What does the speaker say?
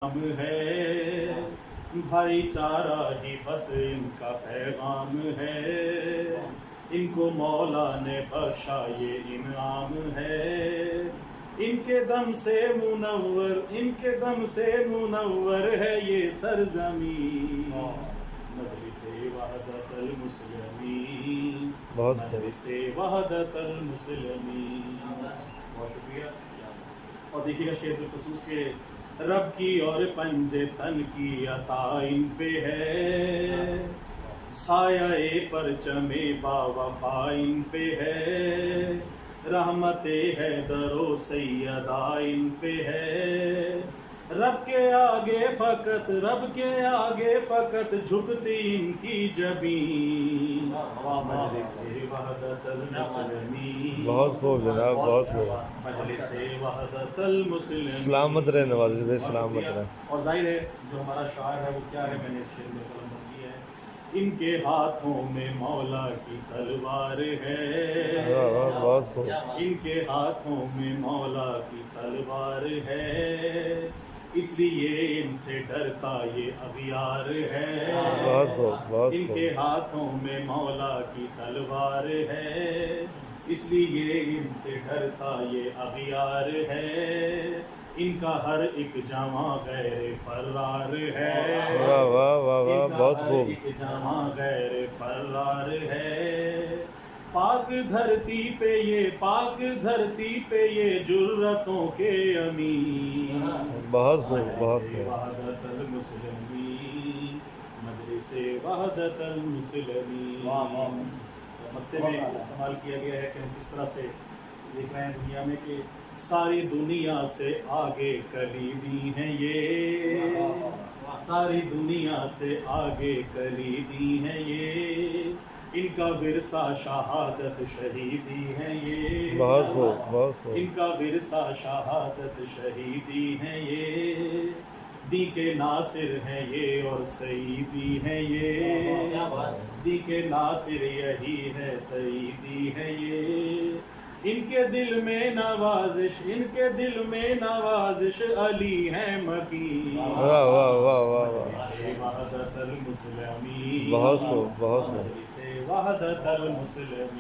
नाम है भाई चारा ही बस इनका पैगाम है, इनको मौला ने बख्शा ये इनाम है। इनके दम से मुनव्वर है ये सरजमीन, मजलिसे वहदतल मुस्लिमीन, मजलिसे वहदतल मुस्लिमीन। बहुत शुक्रिया। और देखिएगा शेर बिलखुसूस के रब की और पंजे तन की अता इन पे है, साया परचमे बावफा इन पे है, रहमते है दरो सैयदा इन पे है। रब के आगे फकत झुकती इनकी जबीन, मजलिसे वहदतल मुस्लिमीन। बहुत खूब जनाब, बहुत खूब। मजलिसे वहदतल मुस्लिमीन। सलामत रहे नवाज़ भाई, सलामत रहे। और जाहिर है जो हमारा शायर है वो क्या है, मैंने इस शेर में कलम बंदी है। इनके हाथों में मौला की तलवार है, वाह वाह, बहुत खूब। इनके हाथों में मौला की तलवार है, इसलिए इनसे डरता ये अगियार है। बहुत खूब, बहुत इनके खूब। हाथों में मौला की तलवार है, इसलिए इनसे डरता ये अगियार है। इनका हर एक जवां गैर फरार है, वाह वाह वाह वाह, इनका बहुत हर खूब। एक जवां गैर फरार है। पाक धरती पे ये जुर्रतों के अमीन, बहुत खूब, बहुत मजलिसे खूब। वहदतल मुस्लिमीन, मजलिसे वहदतल मुस्लिमीन। मत्ते में इस्तेमाल किया गया है कि हम किस तरह से देख रहे हैं दुनिया में कि सारी दुनिया से आगे कलीदी हैं ये, सारी दुनिया से आगे कलीदी हैं ये, इनका विरसा शहादत शहीदी है ये। बहुत खूब, बहुत खूब। इनका विरसा शहादत शहीदी है ये, दी के नासिर हैं ये और सईदी हैं ये, दी के नासिर यही है सईदी है ये। इनके दिल में नवाजिश अली है मकीन, वाह वाह वाह वाह वाह, मजलिसे वहदतल मुस्लिमीन। बहुत खूब, बहुत खूब। मजलिसे वहदतल मुस्लिमीन।